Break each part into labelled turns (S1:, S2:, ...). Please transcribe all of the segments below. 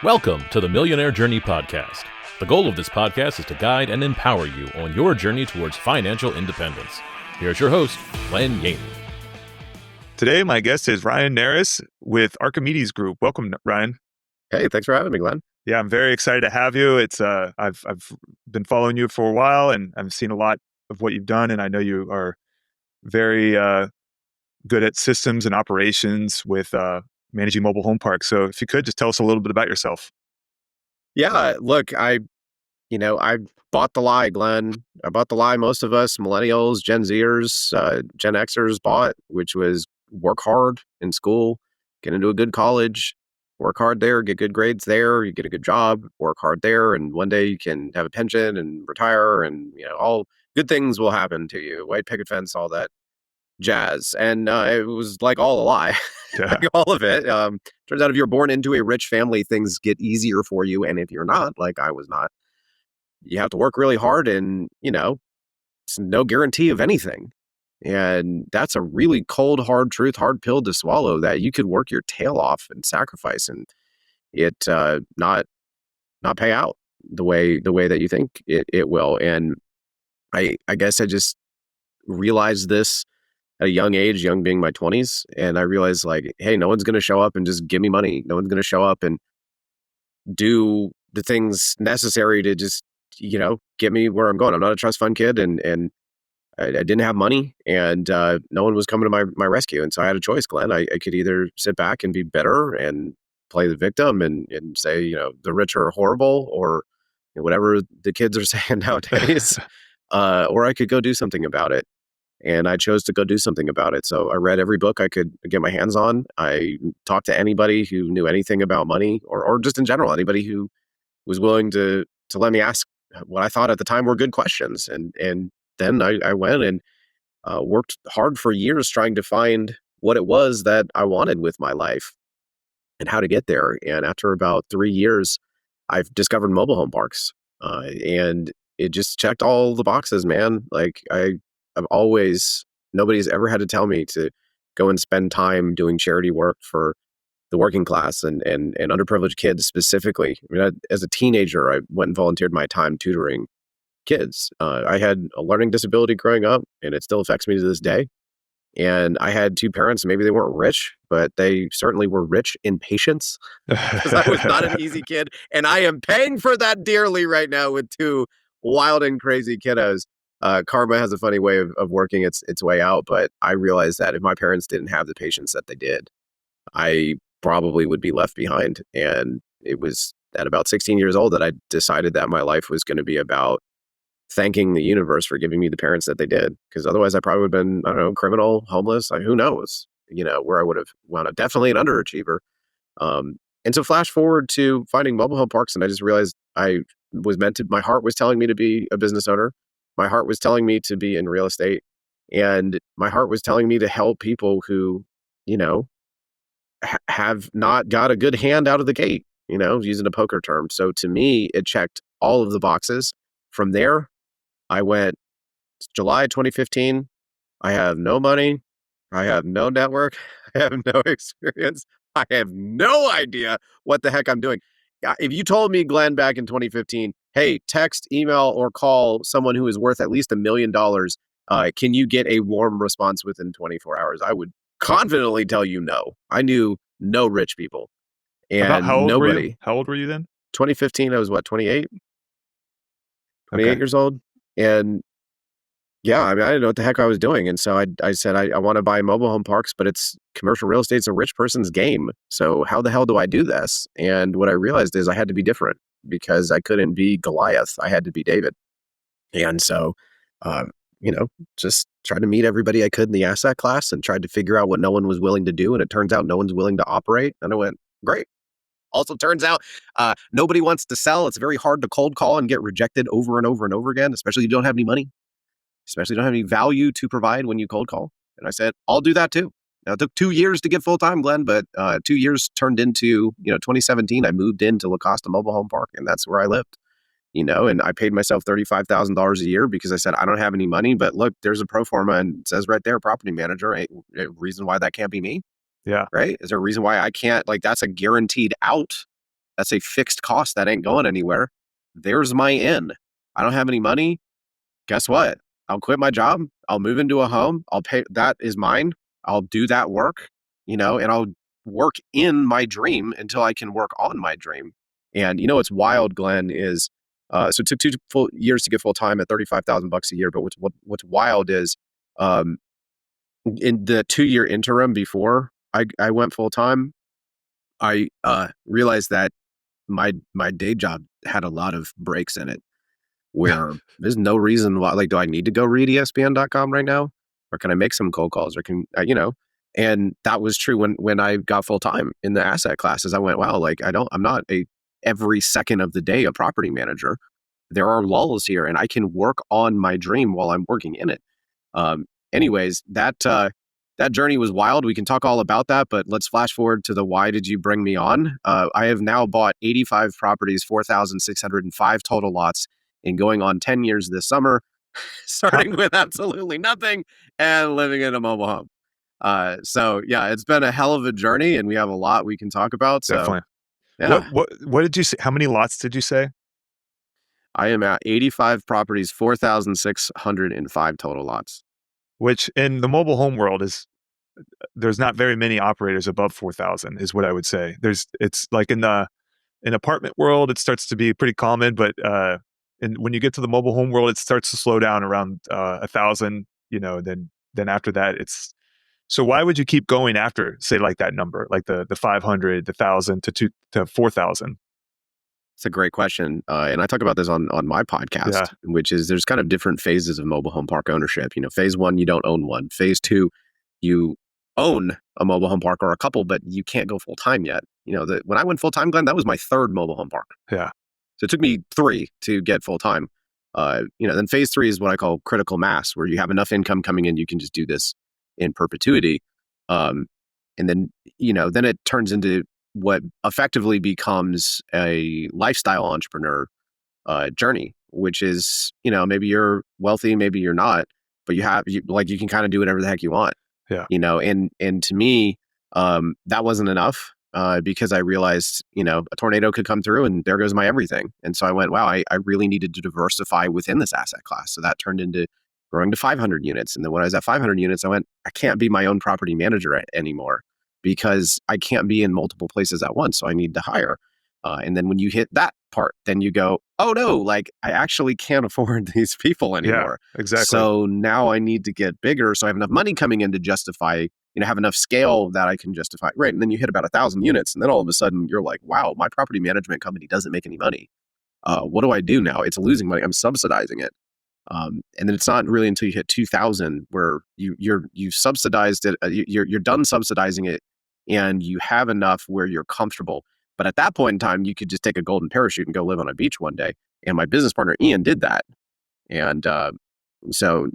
S1: Welcome to the Millionaire Journey Podcast. The goal of this podcast is to guide and empower you on your journey towards financial independence. Here's your host, Glenn Yaney.
S2: Today, my guest is Ryan Narus with Archimedes Group. Welcome, Ryan.
S3: Hey, thanks for having me, Glenn.
S2: Yeah, I'm very excited to have you. I've been following you for a while, and I've seen a lot of what you've done, and I know you are very good at systems and operations with managing mobile home parks. So if you could just tell us a little bit about yourself.
S3: Yeah, look, I bought the lie, Glenn. I bought the lie most of us, millennials, Gen Zers, Gen Xers bought, which was work hard in school, get into a good college, work hard there, get good grades there, you get a good job, work hard there, and one day you can have a pension and retire, and all good things will happen to you. White picket fence, all that jazz. And it was like all a lie.
S2: Yeah.
S3: Like all of it. Turns out if you're born into a rich family, things get easier for you. And if you're not, like I was not, you have to work really hard, and it's no guarantee of anything. And that's a really cold, hard truth, hard pill to swallow, that you could work your tail off and sacrifice and it not pay out the way that you think it will. And I guess I just realized this at a young age, young being my 20s, and I realized, like, hey, no one's going to show up and just give me money. No one's going to show up and do the things necessary to just get me where I'm going. I'm not a trust fund kid, and I didn't have money, and no one was coming to my rescue. And so I had a choice, Glenn. I could either sit back and be bitter and play the victim and say, the rich are horrible, or whatever the kids are saying nowadays, or I could go do something about it. And I chose to go do something about it. So I read every book I could get my hands on. I talked to anybody who knew anything about money, or just in general, anybody who was willing to let me ask what I thought at the time were good questions. And then I went and worked hard for years trying to find what it was that I wanted with my life and how to get there. And after about 3 years, I've discovered mobile home parks. And it just checked all the boxes, man. Like nobody's ever had to tell me to go and spend time doing charity work for the working class and underprivileged kids specifically. I mean, as a teenager, I went and volunteered my time tutoring kids. I had a learning disability growing up, and it still affects me to this day. And I had two parents, maybe they weren't rich, but they certainly were rich in patience, because I was not an easy kid. And I am paying for that dearly right now with two wild and crazy kiddos. Karma has a funny way of working its way out, but I realized that if my parents didn't have the patience that they did, I probably would be left behind. And it was at about 16 years old that I decided that my life was going to be about thanking the universe for giving me the parents that they did, because otherwise I probably would have been, I don't know, criminal, homeless, who knows, where I would have wound up. Definitely an underachiever. And so flash forward to finding mobile home parks, and I just realized my heart was telling me to be a business owner. My heart was telling me to be in real estate, and my heart was telling me to help people who, have not got a good hand out of the gate, using a poker term. So to me, it checked all of the boxes. From there, I went July 2015. I have no money. I have no network. I have no experience. I have no idea what the heck I'm doing. If you told me, Glenn, back in 2015, hey, text, email, or call someone who is worth at least $1 million, can you get a warm response within 24 hours? I would confidently tell you no. I knew no rich people. And
S2: About how old
S3: nobody.
S2: Were you? How old were you then?
S3: 2015, I was 28? 28
S2: Okay.
S3: years old. And yeah, I mean, I didn't know what the heck I was doing. And so I said, I want to buy mobile home parks, but it's commercial real estate's a rich person's game. So how the hell do I do this? And what I realized is I had to be different, because I couldn't be Goliath. I had to be David. And so, just tried to meet everybody I could in the asset class and tried to figure out what no one was willing to do. And it turns out no one's willing to operate. And I went, great. Also turns out nobody wants to sell. It's very hard to cold call and get rejected over and over and over again, especially if you don't have any money, especially if you don't have any value to provide when you cold call. And I said, I'll do that too. Now, it took 2 years to get full-time, Glenn, but 2 years turned into, 2017, I moved into La Costa Mobile Home Park, and that's where I lived. And I paid myself $35,000 a year because I said, I don't have any money, but look, there's a pro forma and it says right there, property manager. A reason why that can't be me.
S2: Yeah.
S3: Right. Is there a reason why I can't, that's a guaranteed out That's a fixed cost that ain't going anywhere. There's my in. I don't have any money. Guess what? I'll quit my job. I'll move into a home. I'll pay. That is mine. I'll do that work, and I'll work in my dream until I can work on my dream. And what's wild, Glenn, is so it took 2 full years to get full time at $35,000 a year. But what's wild is in the 2-year interim before I went full time, I realized that my day job had a lot of breaks in it where there's no reason why. Like, do I need to go read ESPN.com right now, or can I make some cold calls, or can And that was true when I got full time in the asset classes. I went, wow, like I'm not every second of the day a property manager. There are lulls here, and I can work on my dream while I'm working in it. Anyways, that journey was wild. We can talk all about that, but let's flash forward to the why did you bring me on? I have now bought 85 properties, 4,605 total lots, and going on 10 years this summer, starting with absolutely nothing and living in a mobile home. So yeah, it's been a hell of a journey, and we have a lot we can talk about. So
S2: Definitely.
S3: yeah.
S2: What did you say? How many lots did you say?
S3: I am at 85 properties, 4,605 total lots.
S2: Which in the mobile home world there's not very many operators above 4,000 is what I would say. It's like in apartment world, it starts to be pretty common, but and when you get to the mobile home world, it starts to slow down around 1,000. Then after that, it's. So why would you keep going after, say, like that number, like the 500, the 1,000 to 4,000?
S3: It's a great question. And I talk about this on my podcast, which is there's kind of different phases of mobile home park ownership. Phase 1, you don't own one. Phase 2, you own a mobile home park or a couple, but you can't go full time yet. When I went full time, Glenn, that was my 3rd mobile home park.
S2: Yeah.
S3: So it took me 3 to get full time. Then phase 3 is what I call critical mass, where you have enough income coming in, you can just do this in perpetuity. And then, then it turns into what effectively becomes a lifestyle entrepreneur journey, which is, maybe you're wealthy, maybe you're not, but you can kind of do whatever the heck you want.
S2: Yeah.
S3: And to me, that wasn't enough because I realized, a tornado could come through and there goes my everything. And so I went, wow, I really needed to diversify within this asset class. So that turned into growing to 500 units. And then when I was at 500 units, I went, I can't be my own property manager anymore because I can't be in multiple places at once. So I need to hire. And then when you hit that part, then you go, oh no, like I actually can't afford these people anymore.
S2: Yeah, exactly.
S3: So now I need to get bigger. So I have enough money coming in to justify, have enough scale that I can justify. Right. And then you hit about 1,000 units. And then all of a sudden you're like, wow, my property management company doesn't make any money. What do I do now? It's losing money. I'm subsidizing it. And then it's not really until you hit 2,000 where you subsidized it. You're done subsidizing it, and you have enough where you're comfortable. But at that point in time, you could just take a golden parachute and go live on a beach one day. And my business partner Ian did that, and so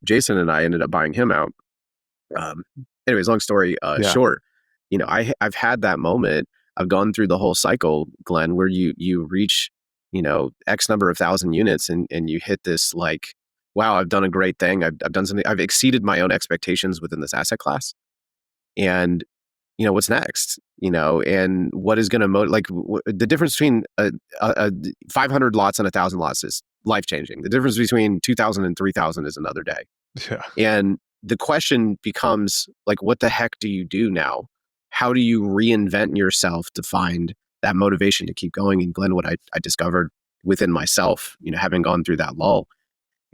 S3: Jason and I ended up buying him out. Anyways, long story short, I've had that moment. I've gone through the whole cycle, Glenn, where you reach X number of 1,000 units and you hit this like, wow, I've done a great thing. I've done something. I've exceeded my own expectations within this asset class. And, what's next? And what is going to the difference between 500 lots and 1,000 lots is life-changing. The difference between 2,000 and 3,000 is another day.
S2: Yeah.
S3: And the question becomes like, what the heck do you do now? How do you reinvent yourself to find that motivation to keep going? And Glenn, what I discovered within myself, having gone through that lull,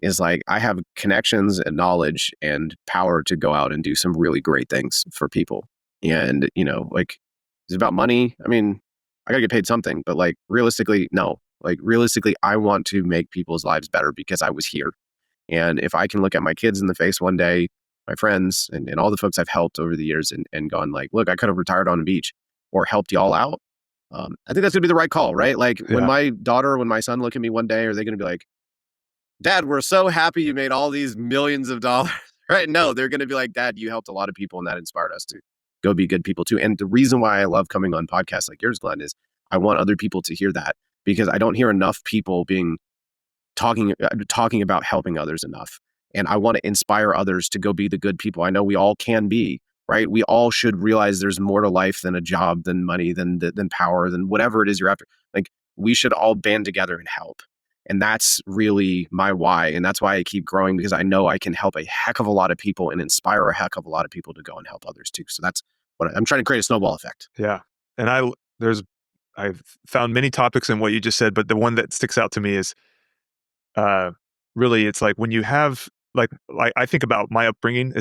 S3: is like I have connections and knowledge and power to go out and do some really great things for people. And, like, is it about money? I mean, I gotta get paid something, but like realistically, no. Like realistically, I want to make people's lives better because I was here. And if I can look at my kids in the face one day, my friends and all the folks I've helped over the years and gone like, look, I could have retired on a beach or helped y'all out. I think that's gonna be the right call, right? Like when my daughter, when my son look at me one day, are they gonna be like, Dad, we're so happy you made all these millions of dollars, right? No, they're gonna be like, Dad, you helped a lot of people and that inspired us to go be good people too. And the reason why I love coming on podcasts like yours, Glenn, is I want other people to hear that because I don't hear enough people talking about helping others enough. And I want to inspire others to go be the good people I know we all can be. right? We all should realize there's more to life than a job, than money, than power, than whatever it is you're after. Like, we should all band together and help. And that's really my why. And that's why I keep growing, because I know I can help a heck of a lot of people and inspire a heck of a lot of people to go and help others too. So that's what I'm trying to create, a snowball effect.
S2: Yeah. And I've found many topics in what you just said, but the one that sticks out to me is really, it's like when you have like I think about my upbringing.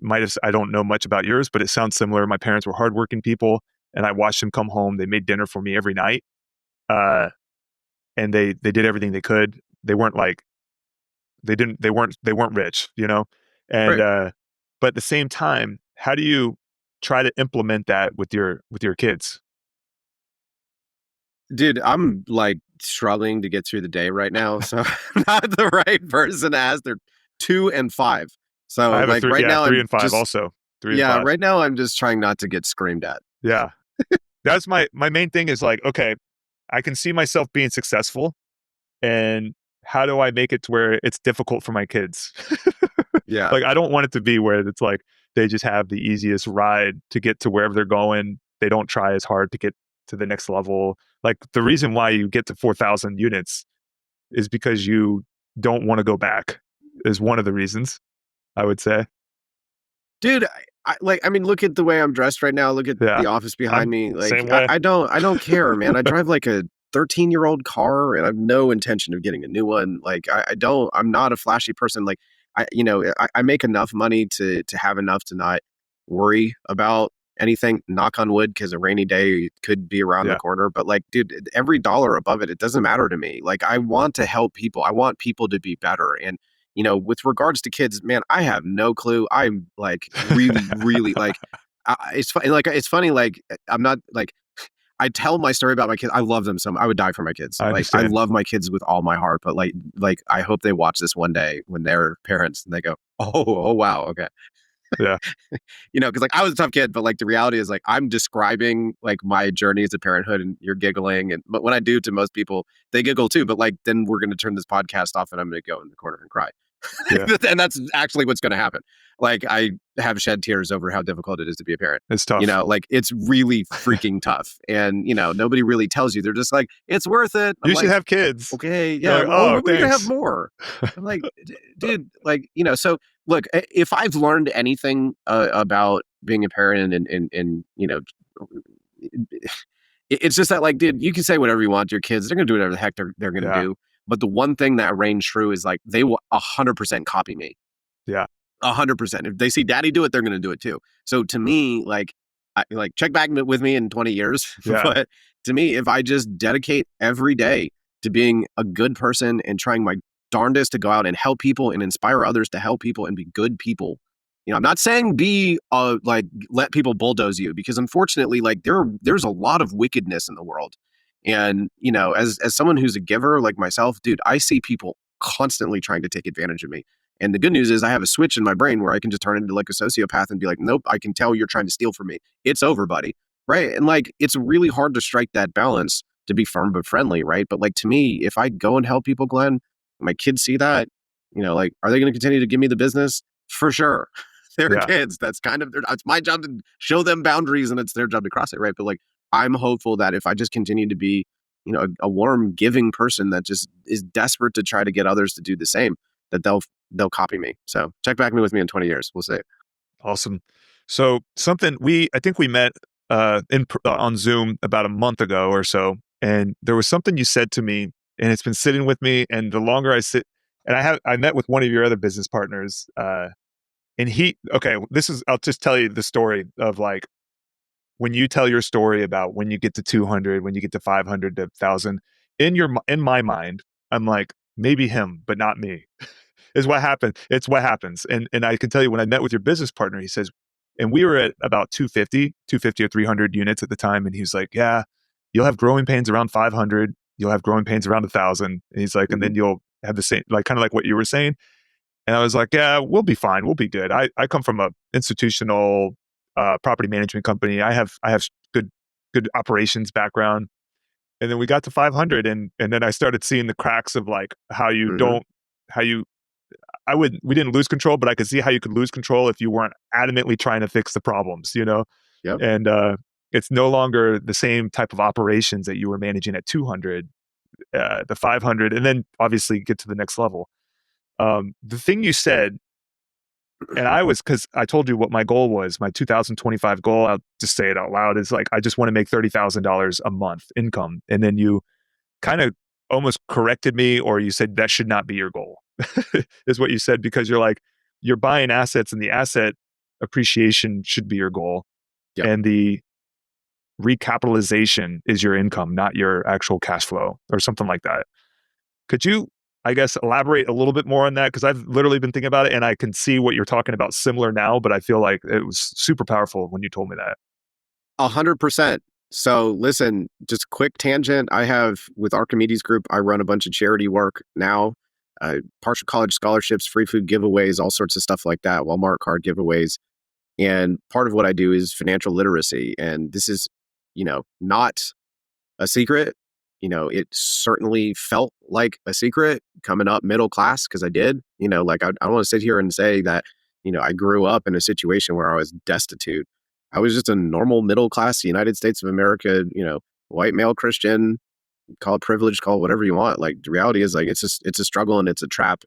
S2: I don't know much about yours, but it sounds similar. My parents were hardworking people, and I watched them come home. They made dinner for me every night, and they did everything they could. They weren't like they weren't rich, and
S3: Right.
S2: but at the same time, how do you try to implement that with your kids?
S3: Dude, I'm like struggling to get through the day right now. So I'm not the right person to ask. They're 2 and 5.
S2: I
S3: So
S2: have a
S3: like
S2: three,
S3: right
S2: yeah,
S3: now,
S2: 3 and 5 also. 3 and 5.
S3: right now I'm just trying not to get screamed at.
S2: Yeah. That's my main thing is like, okay, I can see myself being successful, and how do I make it to where it's difficult for my kids?
S3: Yeah.
S2: Like, I don't want it to be where it's like they just have the easiest ride to get to wherever they're going. They don't try as hard to get to the next level. Like, the reason why you get to 4,000 units is because you don't want to go back, is one of the reasons, I would say.
S3: Dude, I mean, look at the way I'm dressed right now. Look at
S2: Yeah.
S3: the office behind
S2: I'm
S3: me. Like,
S2: same way.
S3: I don't care, man. I drive like a 13-year-old car, and I have no intention of getting a new one. Like, I'm not a flashy person. Like, I make enough money to have enough to not worry about anything, knock on wood, because a rainy day could be around the
S2: Yeah.
S3: corner. But like, dude, every dollar above it, it doesn't matter to me. Like, I want to help people. I want people to be better. And with regards to kids, man, I have no clue. I'm like really, really like, it's funny. Like, it's funny. Like, I'm not like, I tell my story about my kids. I love them so much. I would die for my kids.
S2: I
S3: Like, I
S2: understand.
S3: love my kids with all my heart. But like I hope they watch this one day when they're parents and they go, oh wow, okay.
S2: Yeah.
S3: Because like I was a tough kid, but like the reality is like I'm describing like my journey as a parenthood, and you're giggling, but when I do to most people, they giggle too. But like then we're going to turn this podcast off, and I'm going to go in the corner and cry.
S2: Yeah.
S3: And that's actually what's going to happen. Like, I have shed tears over how difficult it is to be a parent.
S2: It's tough.
S3: Like it's really freaking tough. And, nobody really tells you. They're just like, it's worth it. I'm
S2: You should
S3: like,
S2: have kids.
S3: okay,
S2: You're
S3: yeah.
S2: like,
S3: Well,
S2: oh,
S3: we're going to have
S2: thanks.
S3: more. I'm like, dude, like, so look, if I've learned anything about being a parent and it's just that, like, dude, you can say whatever you want to your kids. They're going to do whatever the heck they're going to
S2: Yeah.
S3: do. But the one thing that reigns true is like they will 100% copy me.
S2: Yeah.
S3: 100%. If they see daddy do it, they're going to do it too. So to me, like, check back with me in 20 years.
S2: Yeah.
S3: But to me, if I just dedicate every day to being a good person and trying my darndest to go out and help people and inspire others to help people and be good people. I'm not saying be like let people bulldoze you, because unfortunately, like there's a lot of wickedness in the world. And, as someone who's a giver like myself, dude, I see people constantly trying to take advantage of me. And the good news is I have a switch in my brain where I can just turn into like a sociopath and be like, nope, I can tell you're trying to steal from me. It's over, buddy. Right. And like, it's really hard to strike that balance to be firm but friendly. Right. But like, to me, if I go and help people, Glenn, my kids see that, like, are they going to continue to give me the business? For sure. They're
S2: Yeah.
S3: kids. That's kind of it's my job to show them boundaries, and it's their job to cross it. Right. But like, I'm hopeful that if I just continue to be, a warm, giving person that just is desperate to try to get others to do the same, that they'll copy me. So check back with me in 20 years. We'll see.
S2: Awesome. So I think we met on Zoom about a month ago or so, and there was something you said to me, and it's been sitting with me. And the longer I sit, and I met with one of your other business partners, and I'll just tell you the story of like when you tell your story about when you get to 200, when you get to 500 to 1,000, in my mind, I'm like, maybe him, but not me. Is what happened. It's what happens. And I can tell you, when I met with your business partner, he says, and we were at about 250 or 300 units at the time. And he's like, yeah, you'll have growing pains around 500. You'll have growing pains around 1,000. And he's like, and then you'll have the same, like, kind of like what you were saying. And I was like, yeah, we'll be fine. We'll be good. I come from a institutional property management company. I have good operations background. And then we got to 500, and then I started seeing the cracks of like how you we didn't lose control, but I could see how you could lose control if you weren't adamantly trying to fix the problems,
S3: Yep.
S2: and it's no longer the same type of operations that you were managing at 200, the 500, and then obviously get to the next level. The thing you said, and because I told you what my goal was, my 2025 goal, I'll just say it out loud, is like, I just want to make $30,000 a month income. And then you kind of almost corrected me, or you said that should not be your goal, is what you said, because you're like, you're buying assets and the asset appreciation should be your goal.
S3: Yep.
S2: And the recapitalization is your income, not your actual cash flow or something like that. Could you, I guess, elaborate a little bit more on that? Because I've literally been thinking about it and I can see what you're talking about similar now, but I feel like it was super powerful when you told me that.
S3: 100%. So listen, just quick tangent. I have with Archimedes Group, I run a bunch of charity work now, partial college scholarships, free food giveaways, all sorts of stuff like that, Walmart card giveaways. And part of what I do is financial literacy. And this is, not a secret. It certainly felt like a secret coming up middle class, because I did. Like I don't want to sit here and say that, I grew up in a situation where I was destitute. I was just a normal middle class United States of America, white male Christian, call it privilege, call it whatever you want. Like the reality is, like, it's a struggle and it's a trap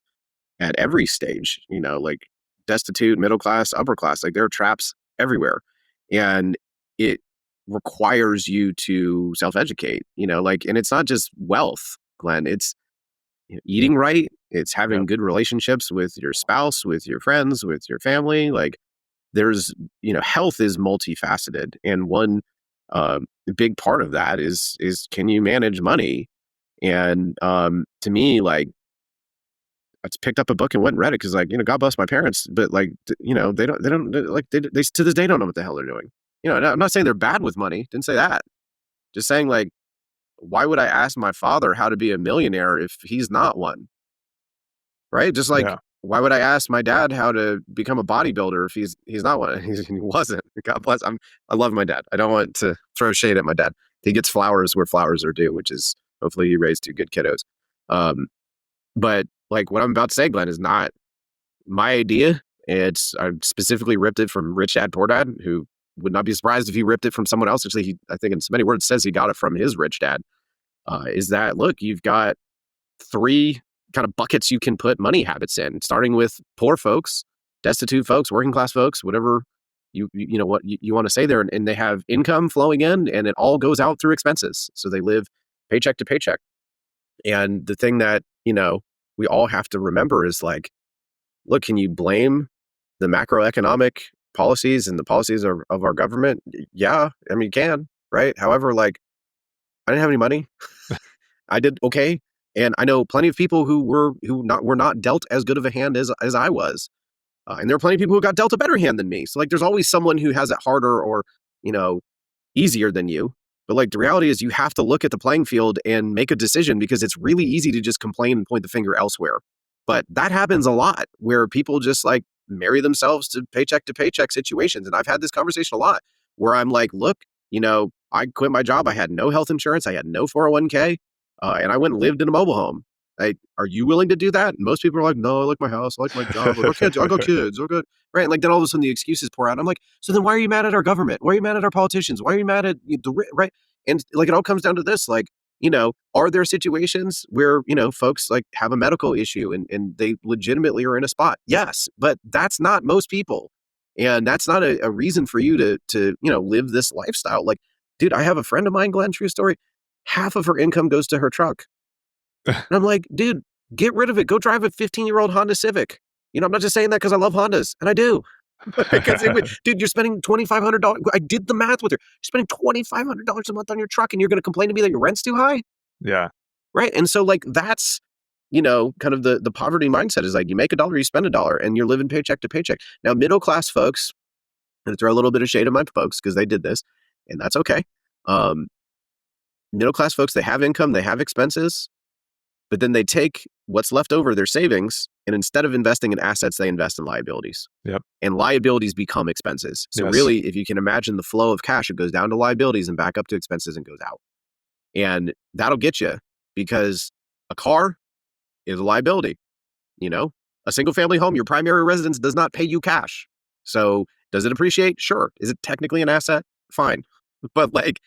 S3: at every stage, like destitute, middle class, upper class, like there are traps everywhere. And it requires you to self-educate, and it's not just wealth, Glenn, it's eating right. It's having good relationships with your spouse, with your friends, with your family. Like there's, health is multifaceted. And one big part of that is can you manage money? And to me, like, I picked up a book and went and read it because, like, God bless my parents, but like, they to this day don't know what the hell they're doing. I'm not saying they're bad with money. Didn't say that. Just saying, like, why would I ask my father how to be a millionaire if he's not one? Right? Just like, why would I ask my dad how to become a bodybuilder if he's not one? He wasn't. God bless. I love my dad. I don't want to throw shade at my dad. He gets flowers where flowers are due, which is hopefully he raised two good kiddos. But like what I'm about to say, Glenn, is not my idea. I specifically ripped it from Rich Dad Poor Dad, who would not be surprised if he ripped it from someone else. Actually, I think in so many words says he got it from his rich dad. Is that, look, you've got three kind of buckets you can put money habits in, starting with poor folks, destitute folks, working class folks, whatever you want to say there, and they have income flowing in, and it all goes out through expenses. So they live paycheck to paycheck. And the thing that we all have to remember is, like, look, can you blame the macroeconomic policies and the policies of our government? Yeah, I mean, you can, right? However, like, I didn't have any money. I did okay. And I know plenty of people who were not dealt as good of a hand as I was. And there are plenty of people who got dealt a better hand than me. So, like, there's always someone who has it harder or, easier than you. But, like, the reality is you have to look at the playing field and make a decision, because it's really easy to just complain and point the finger elsewhere. But that happens a lot, where people just, like, marry themselves to paycheck situations. And I've had this conversation a lot where I'm like, look, I quit my job. I had no health insurance. I had no 401k. And I went and lived in a mobile home. Are you willing to do that? And most people are like, no, I like my house. I like my job. I got kids. I got kids. Okay. Right. And, like, then all of a sudden the excuses pour out. I'm like, so then why are you mad at our government? Why are you mad at our politicians? Why are you mad at right? And, like, it all comes down to this, like, are there situations where, folks, like, have a medical issue and they legitimately are in a spot? Yes, but that's not most people. And that's not a reason for you to live this lifestyle. Like, dude, I have a friend of mine, Glenn, true story. Half of her income goes to her truck. And I'm like, dude, get rid of it. Go drive a 15-year-old Honda Civic. I'm not just saying that because I love Hondas, and I do. Dude, you're spending $2,500. I did the math with her. You're spending $2,500 a month on your truck, and you're going to complain to me that your rent's too high?
S2: Yeah.
S3: Right. And so, like, that's, kind of the poverty mindset is, like, you make $1, you spend $1, and you're living paycheck to paycheck. Now, middle class folks, I'm going to throw a little bit of shade at my folks because they did this, and that's okay. Middle class folks, they have income, they have expenses, but then they take what's left over, their savings, and instead of investing in assets, they invest in liabilities.
S2: Yep.
S3: And liabilities become expenses. So
S2: Yes.
S3: really, if you can imagine the flow of cash, it goes down to liabilities and back up to expenses and goes out. And that'll get you, because a car is a liability. A single family home, your primary residence does not pay you cash. So does it appreciate? Sure. Is it technically an asset? Fine. But like,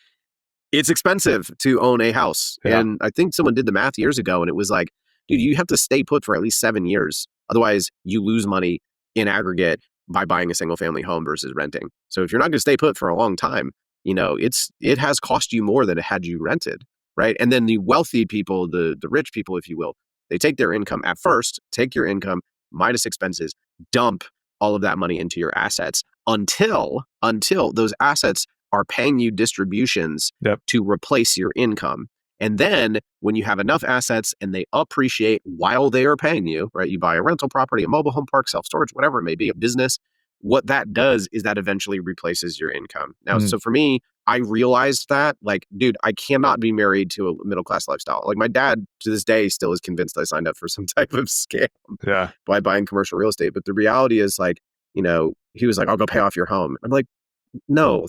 S3: it's expensive to own a house.
S2: Yeah.
S3: And I think someone did the math years ago and it was like, dude, you have to stay put for at least 7 years. Otherwise, you lose money in aggregate by buying a single family home versus renting. So if you're not going to stay put for a long time, it has cost you more than it had you rented, right? And then the wealthy people, the rich people, if you will, they take their income at first, take your income minus expenses, dump all of that money into your assets until those assets are paying you distributions to replace your income. And then when you have enough assets and they appreciate while they are paying you, right? You buy a rental property, a mobile home park, self-storage, whatever it may be, a business. What that does is that eventually replaces your income. Now, so for me, I realized that, like, dude, I cannot be married to a middle-class lifestyle. Like, my dad, to this day, still is convinced I signed up for some type of scam by buying commercial real estate. But the reality is, like, he was like, I'll go pay off your home. I'm like, no,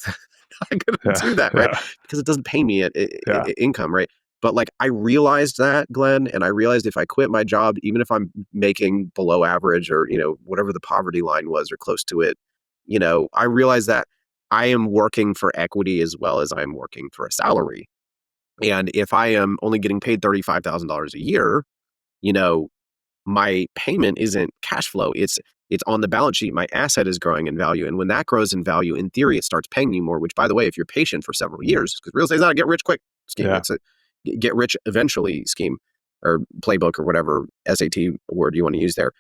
S3: I'm not going to do that, right? Because it doesn't pay me income, right? But like, I realized that, Glenn, and I realized if I quit my job, even if I'm making below average or, whatever the poverty line was or close to it, I realized that I am working for equity as well as I'm working for a salary. And if I am only getting paid $35,000 a year, my payment isn't cash flow. It's on the balance sheet. My asset is growing in value. And when that grows in value, in theory, it starts paying you more, which, by the way, if you're patient for several years, because real estate is not a get rich quick scheme. It's a get rich eventually scheme or playbook or whatever SAT word you want to use there.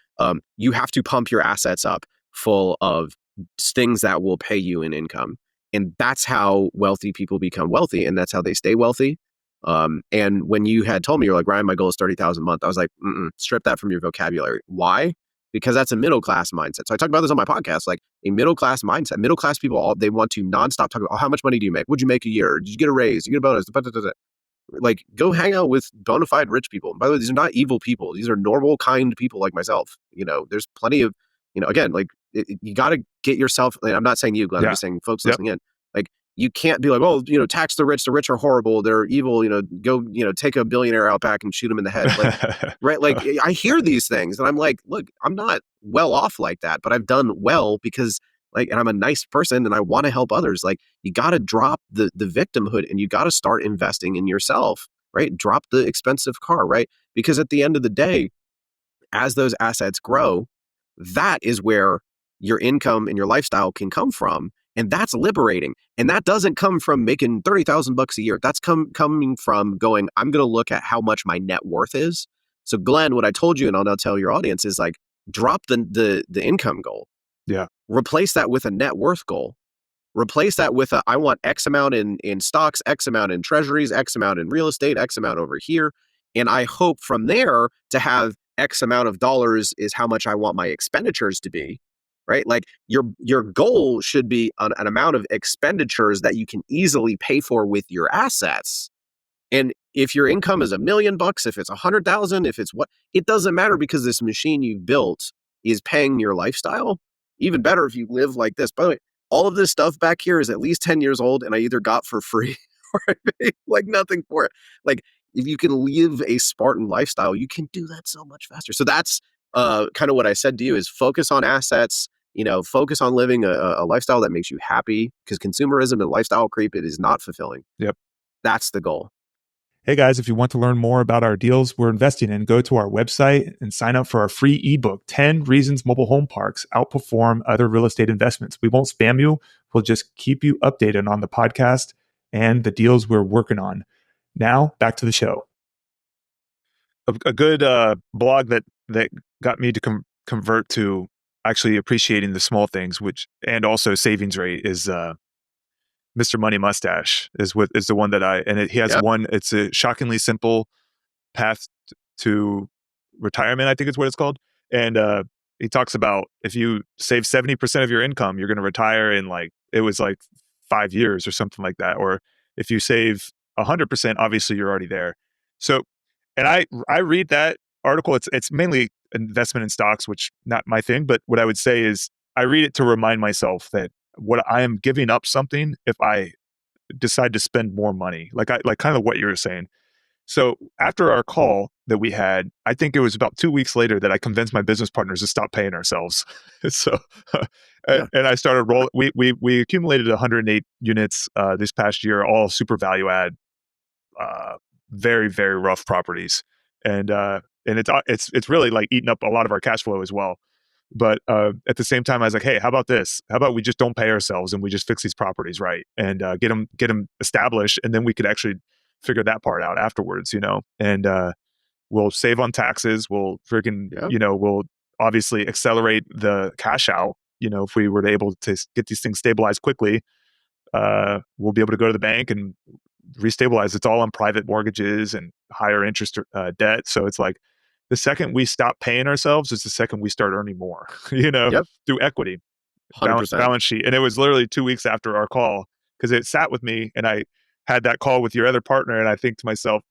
S3: You have to pump your assets up full of things that will pay you in income. And that's how wealthy people become wealthy. And that's how they stay wealthy. And when you had told me, you're like, Ryan, my goal is 30,000 a month. I was like, strip that from your vocabulary. Why? Because that's a middle-class mindset. So I talk about this on my podcast, like a middle-class mindset. Middle-class people, they want to nonstop talk about, how much money do you make? What'd you make a year? Did you get a raise? Did you get a bonus? Like, go hang out with bona fide rich people. By the way, these are not evil people. These are normal, kind people like myself. There's plenty of, again, like, you got to get yourself, I'm not saying you, Glenn, I'm just saying folks listening in. Like, you can't be like, oh, tax the rich are horrible, they're evil, go, take a billionaire out back and shoot him in the head. Like, right? Like, I hear these things and I'm like, look, I'm not well off like that, but I've done well because, like, and I'm a nice person and I want to help others. Like, you got to drop the victimhood and you got to start investing in yourself, right? Drop the expensive car, right? Because at the end of the day, as those assets grow, that is where your income and your lifestyle can come from. And that's liberating. And that doesn't come from making $30,000 a year. That's coming from going, I'm going to look at how much my net worth is. So Glenn, what I told you, and I'll now tell your audience, is like, drop the income goal.
S2: Yeah.
S3: Replace that with a net worth goal. Replace that with I want X amount in stocks, X amount in treasuries, X amount in real estate, X amount over here. And I hope from there to have X amount of dollars is how much I want my expenditures to be. Right? Like, your goal should be an amount of expenditures that you can easily pay for with your assets. And if your income is $1 million, if it's 100,000, if it's what, it doesn't matter because this machine you've built is paying your lifestyle. Even better if you live like this. By the way, all of this stuff back here is at least 10 years old and I either got for free or I paid like nothing for it. Like, if you can live a Spartan lifestyle, you can do that so much faster. So that's kind of what I said to you is focus on assets. Focus on living a lifestyle that makes you happy, because consumerism and lifestyle creep, it is not fulfilling.
S2: Yep.
S3: That's the goal.
S4: Hey guys, if you want to learn more about our deals we're investing in, go to our website and sign up for our free ebook, 10 Reasons Mobile Home Parks Outperform Other Real Estate Investments. We won't spam you. We'll just keep you updated on the podcast and the deals we're working on. Now, back to the show.
S2: A good blog that got me to convert to actually appreciating the small things, and also savings rate, is Mr. Money Mustache is the one that he has one. It's a shockingly simple path to retirement, I think is what it's called. And he talks about if you save 70% of your income, you're going to retire in it was 5 years or something like that. Or if you save 100%, obviously you're already there. So, and I read that article. It's mainly investment in stocks, which not my thing, but what I would say is I read it to remind myself that what I am giving up something if I decide to spend more money, like kind of what you were saying. So after our call, that we had, I think it was about 2 weeks later that I convinced my business partners to stop paying ourselves. So,
S3: Yeah.
S2: and I started rolling. We accumulated 108 units this past year, all super value add, very very rough properties, and it's really like eating up a lot of our cash flow as well. But at the same time, I was like, hey, how about this? How about we just don't pay ourselves and we just fix these properties right and get them established, and then we could actually figure that part out afterwards, and we'll save on taxes. We'll freaking, we'll obviously accelerate the cash out. If we were able to get these things stabilized quickly, we'll be able to go to the bank and restabilize. It's all on private mortgages and higher interest debt. So it's like the second we stop paying ourselves is the second we start earning more,
S3: Yep.
S2: through equity,
S3: 100%.
S2: balance sheet. And it was literally 2 weeks after our call because it sat with me and I had that call with your other partner. And I think to myself,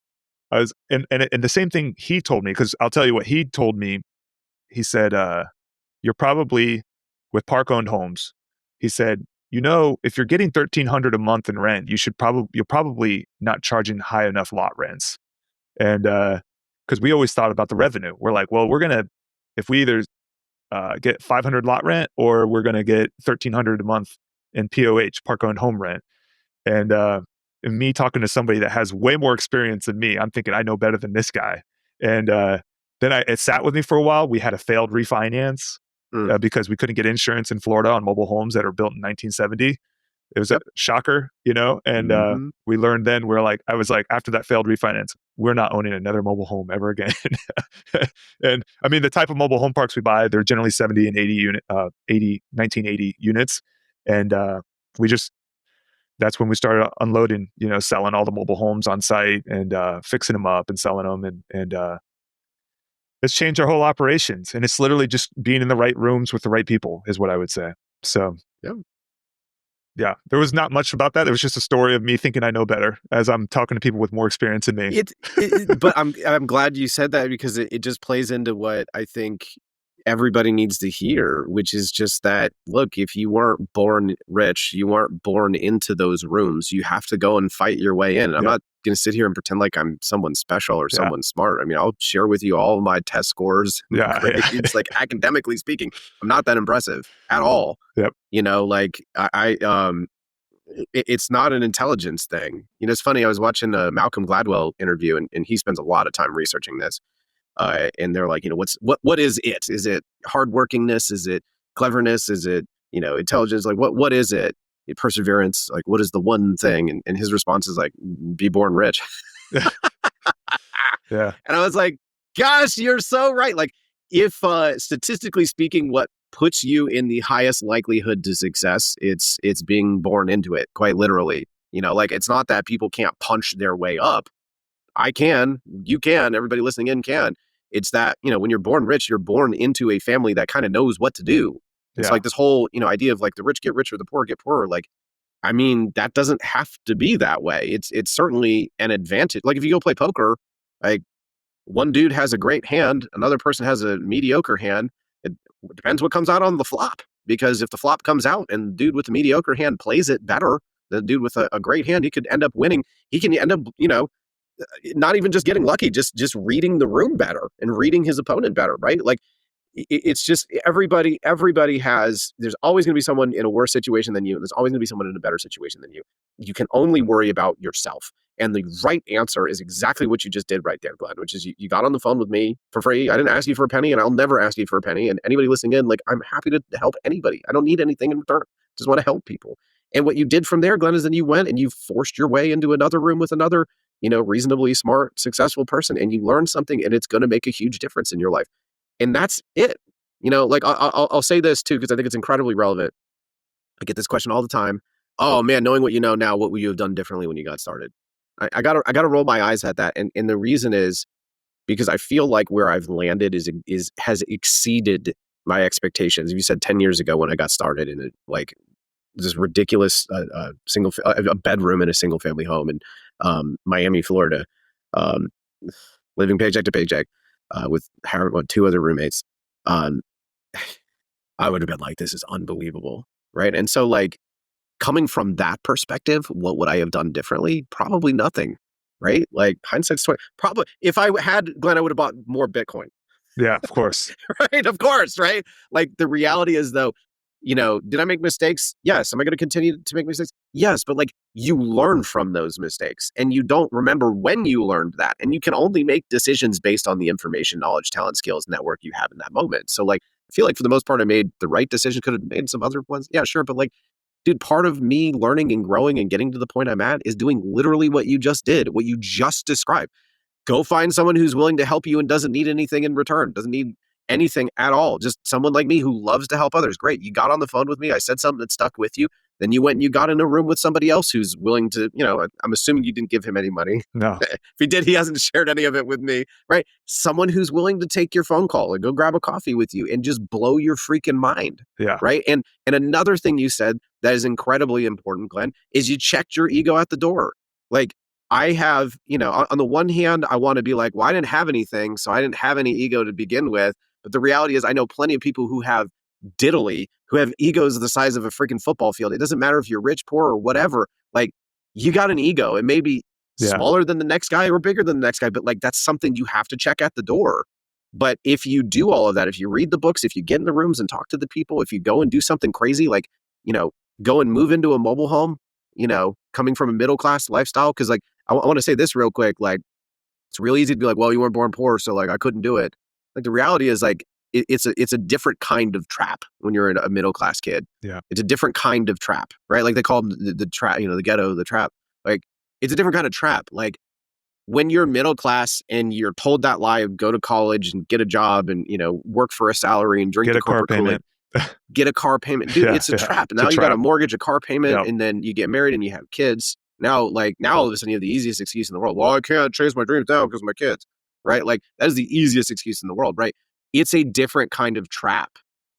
S2: I was, and the same thing he told me, because I'll tell you what he told me. He said, you're probably with park owned homes. He said, if you're getting $1,300 a month in rent, you're probably not charging high enough lot rents. And because we always thought about the revenue, we're like, well, if we either get 500 lot rent or we're gonna get $1,300 a month in POH, park owned home rent. And me talking to somebody that has way more experience than me, I'm thinking I know better than this guy. And then it sat with me for a while. We had a failed refinance because we couldn't get insurance in Florida on mobile homes that are built in 1970. It was a shocker, and we learned then, I was like, after that failed refinance, we're not owning another mobile home ever again. And I mean, the type of mobile home parks we buy, they're generally 70 and 1980 units. And that's when we started unloading, selling all the mobile homes on site and fixing them up and selling them. And it's changed our whole operations. And it's literally just being in the right rooms with the right people is what I would say. So, yeah, there was not much about that. It was just a story of me thinking I know better as I'm talking to people with more experience than me.
S3: But I'm glad you said that, because it just plays into what I think everybody needs to hear, which is just that, look, if you weren't born rich, you weren't born into those rooms, you have to go and fight your way in. And I'm not going to sit here and pretend like I'm someone special or someone smart. I mean, I'll share with you all of my test scores. It's like, academically speaking, I'm not that impressive at all.
S2: Yep.
S3: It's not an intelligence thing. It's funny. I was watching a Malcolm Gladwell interview, and he spends a lot of time researching this. And they're like, what is it? Is it hardworkingness? Is it cleverness? Is it, intelligence? Like, what is it? Perseverance? Like, what is the one thing? And his response is like, be born rich.
S2: Yeah.
S3: And I was like, gosh, you're so right. Like, if statistically speaking, what puts you in the highest likelihood to success, it's being born into it, quite literally. Like, it's not that people can't punch their way up. I can, you can, everybody listening in can. It's that, when you're born rich, you're born into a family that kind of knows what to do. It's like this whole, idea of like the rich get richer, the poor get poorer. Like, I mean, that doesn't have to be that way. It's certainly an advantage. Like, if you go play poker, like, one dude has a great hand, another person has a mediocre hand. It depends what comes out on the flop. Because if the flop comes out and the dude with the mediocre hand plays it better than the dude with a great hand, he could end up winning. He can end up, not even just getting lucky, just reading the room better and reading his opponent better, right? Like, it's just everybody has, there's always going to be someone in a worse situation than you, and there's always going to be someone in a better situation than you. You can only worry about yourself. And the right answer is exactly what you just did right there, Glenn, which is you got on the phone with me for free. I didn't ask you for a penny, and I'll never ask you for a penny. And anybody listening in, like, I'm happy to help anybody. I don't need anything in return. Just want to help people. And what you did from there, Glenn, is then you went and you forced your way into another room with another, reasonably smart, successful person, and you learned something, and it's going to make a huge difference in your life. And that's it. Like, I'll say this too, because I think it's incredibly relevant. I get this question all the time. Oh man, knowing what you know now, what would you have done differently when you got started? I gotta roll my eyes at that. And the reason is because I feel like where I've landed has exceeded my expectations. You said 10 years ago when I got started in this ridiculous a bedroom in a single family home in Miami, Florida, living paycheck to paycheck with two other roommates. I would have been like, this is unbelievable, right? And so, like, coming from that perspective, what would I have done differently? Probably nothing. right? Like hindsight's 20. Probably if I had Glenn, I would have bought more Bitcoin.
S2: Yeah, of course.
S3: Right? Of course, right? Like the reality is though, did I make mistakes? Yes. Am I going to continue to make mistakes? Yes. But like you learn from those mistakes and you don't remember when you learned that. And you can only make decisions based on the information, knowledge, talent, skills, network you have in that moment. So like, I feel like for the most part, I made the right decision. Could have made some other ones. Yeah, sure. But like, dude, part of me learning and growing and getting to the point I'm at is doing literally what you just did, what you just described. Go find someone who's willing to help you and doesn't need anything in return, doesn't need anything at all. Just someone like me who loves to help others. Great. You got on the phone with me. I said something that stuck with you. Then you went and you got in a room with somebody else who's willing to, I'm assuming you didn't give him any money.
S2: No.
S3: If he did, he hasn't shared any of it with me, right? Someone who's willing to take your phone call and go grab a coffee with you and just blow your freaking mind.
S2: Yeah.
S3: Right. And another thing you said that is incredibly important, Glenn, is you checked your ego at the door. Like, I have, on the one hand, I want to be like, well, I didn't have anything, so I didn't have any ego to begin with. But the reality is I know plenty of people who have who have egos the size of a freaking football field. It doesn't matter if you're rich, poor, or whatever. Like, you got an ego. It may be smaller than the next guy or bigger than the next guy, but like that's something you have to check at the door. But if you do all of that, if you read the books, if you get in the rooms and talk to the people, if you go and do something crazy, like, go and move into a mobile home, coming from a middle-class lifestyle, because like, I want to say this real quick, like, it's really easy to be like, well, you weren't born poor, so like I couldn't do it. Like the reality is like, it's a different kind of trap when you're a middle-class kid.
S2: Yeah.
S3: It's a different kind of trap, right? Like they call them the trap, the ghetto, the trap. Like it's a different kind of trap. Like when you're middle class and you're told that lie of go to college and get a job and, work for a salary and drink
S2: Get
S3: the
S2: a car
S3: corporate Kool-Aid,
S2: payment.
S3: get a car payment. Dude, it's a trap. Now you got a mortgage, a car payment, and then you get married and you have kids. Now all of a sudden you have the easiest excuse in the world. Well, I can't chase my dreams down because of my kids, right? Like that is the easiest excuse in the world, right? It's a different kind of trap.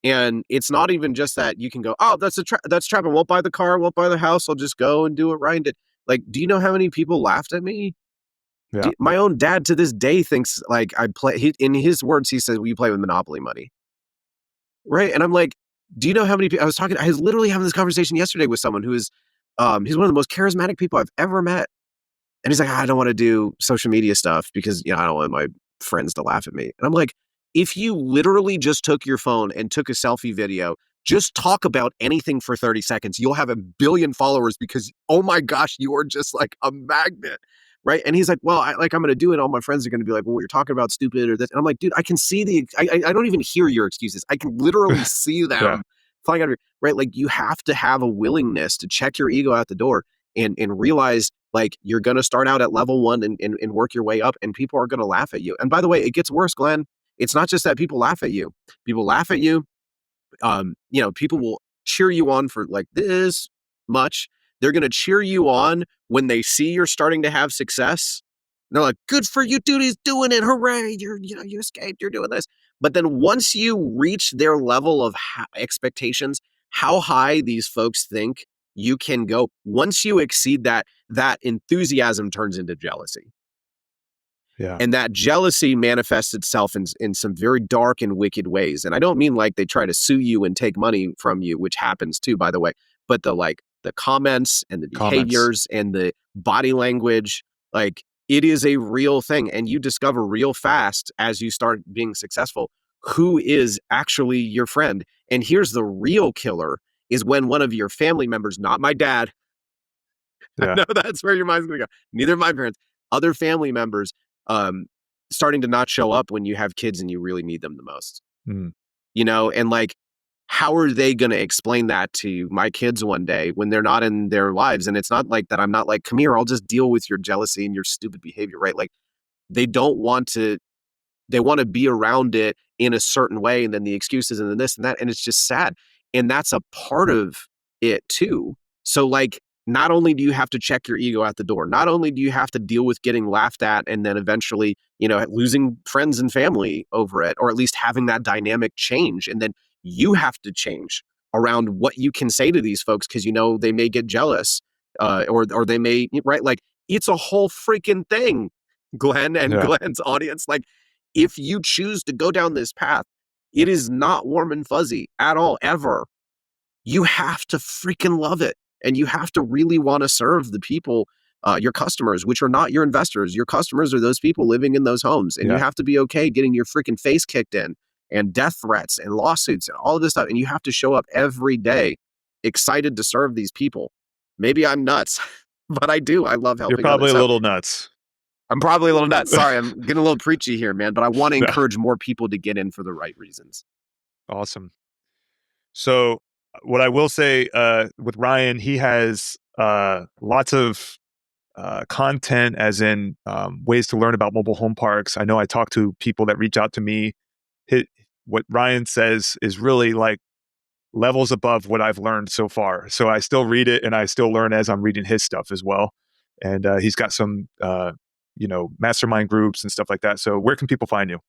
S3: And it's not even just that you can go, oh, that's a trap. That's trap. I won't buy the car. I won't buy the house. I'll just go and do what Ryan did. Like, do you know how many people laughed at me?
S2: Yeah.
S3: My own dad to this day thinks like in his words, he says, well, you play with Monopoly money. Right. And I'm like, do you know how many people I was literally having this conversation yesterday with someone who is, he's one of the most charismatic people I've ever met. And he's like, I don't want to do social media stuff because, I don't want my friends to laugh at me. And I'm like, if you literally just took your phone and took a selfie video, just talk about anything for 30 seconds, you'll have 1 billion followers because, oh my gosh, you are just like a magnet. Right. And he's like, well, I'm going to do it. All my friends are going to be like, well, what you're talking about, stupid or this. And I'm like, dude, I can see I don't even hear your excuses. I can literally see them flying out of your, right. Like you have to have a willingness to check your ego out the door and realize like you're going to start out at level 1 and work your way up and people are going to laugh at you. And by the way, it gets worse, Glenn. It's not just that people laugh at you. People laugh at you. People will cheer you on for like this much. They're going to cheer you on when they see you're starting to have success. And they're like, good for you, dude. He's doing it. Hooray. You escaped. You're doing this. But then once you reach their level of expectations, how high these folks think you can go, once you exceed that enthusiasm turns into jealousy.
S2: Yeah.
S3: And that jealousy manifests itself in some very dark and wicked ways. And I don't mean like they try to sue you and take money from you, which happens too, by the way, but the comments and the behaviors and the body language, like it is a real thing. And you discover real fast as you start being successful, who is actually your friend. And here's the real killer is when one of your family members, not my dad, I know that's where your mind's going to go. Neither of my parents, other family members, starting to not show up when you have kids and you really need them the most, and like, how are they going to explain that to my kids one day when they're not in their lives? And it's not like that. I'm not like, come here, I'll just deal with your jealousy and your stupid behavior, right? Like they want to be around it in a certain way. And then the excuses and then this and that. And it's just sad. And that's a part of it too. So like, not only do you have to check your ego at the door, not only do you have to deal with getting laughed at and then eventually, losing friends and family over it, or at least having that dynamic change. And then you have to change around what you can say to these folks because, they may get jealous or they may, right? Like it's a whole freaking thing, Glenn and Glenn's audience. Like if you choose to go down this path, it is not warm and fuzzy at all, ever. You have to freaking love it. And you have to really want to serve the people your customers, which are not your investors. Your customers are those people living in those homes. And you have to be okay getting your freaking face kicked in and death threats and lawsuits and all of this stuff. And you have to show up every day excited to serve these people. Maybe I'm nuts, but I do. I love helping.
S2: You're probably
S3: others.
S2: a little nuts.
S3: I'm probably a little nuts. Sorry, I'm getting a little preachy here, man, but I want to encourage more people to get in for the right reasons.
S2: Awesome. So what I will say with Ryan, he has lots of content, as in ways to learn about mobile home parks. I know I talk to people that reach out to me. What Ryan says is really like levels above what I've learned so far. So I still read it and I still learn as I'm reading his stuff as well. And he's got some, mastermind groups and stuff like that. So where can people find you?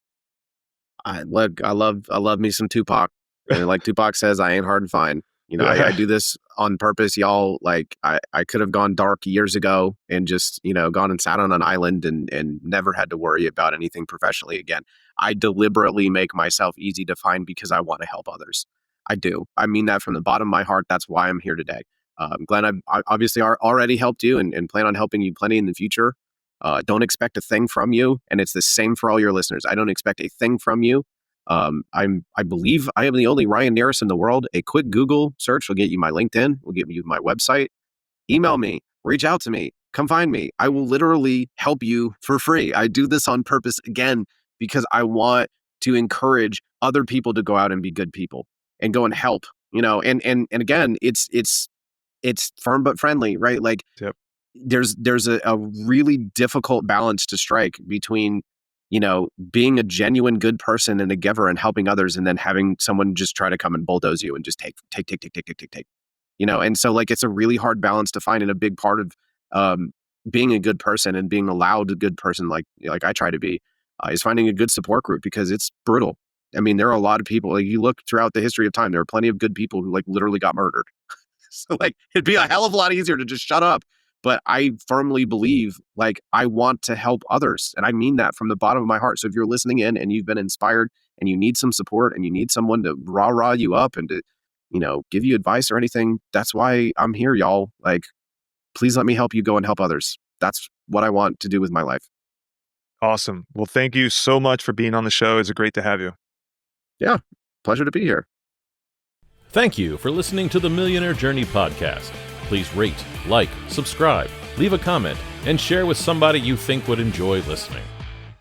S3: I love me some Tupac. And like Tupac says, I ain't hard to find. I do this on purpose, y'all. Like I could have gone dark years ago and just, gone and sat on an island and never had to worry about anything professionally again. I deliberately make myself easy to find because I want to help others. I do. I mean that from the bottom of my heart. That's why I'm here today. Glenn, I've obviously already helped you and plan on helping you plenty in the future. Don't expect a thing from you. And it's the same for all your listeners. I don't expect a thing from you. I believe I am the only Ryan Narus in the world. A quick Google search will get you my LinkedIn, will get you my website. Email me, reach out to me, come find me. I will literally help you for free. I do this on purpose, again, because I want to encourage other people to go out and be good people and go and help, and again, it's firm but friendly, right? Like
S2: yep.
S3: There's a really difficult balance to strike between, being a genuine good person and a giver and helping others, and then having someone just try to come and bulldoze you and just take. And so like, it's a really hard balance to find, and a big part of being a good person and being allowed a good person like I try to be is finding a good support group, because it's brutal. I mean, there are a lot of people, like you look throughout the history of time, there are plenty of good people who like literally got murdered. So like, it'd be a hell of a lot easier to just shut up. But I firmly believe, like, I want to help others. And I mean that from the bottom of my heart. So if you're listening in and you've been inspired and you need some support and you need someone to rah you up and to, give you advice or anything, that's why I'm here, y'all. Like, please let me help you go and help others. That's what I want to do with my life.
S2: Awesome. Well, thank you so much for being on the show. It's great to have you.
S3: Yeah. Pleasure to be here.
S1: Thank you for listening to the Millionaire Journey podcast. Please rate, like, subscribe, leave a comment, and share with somebody you think would enjoy listening.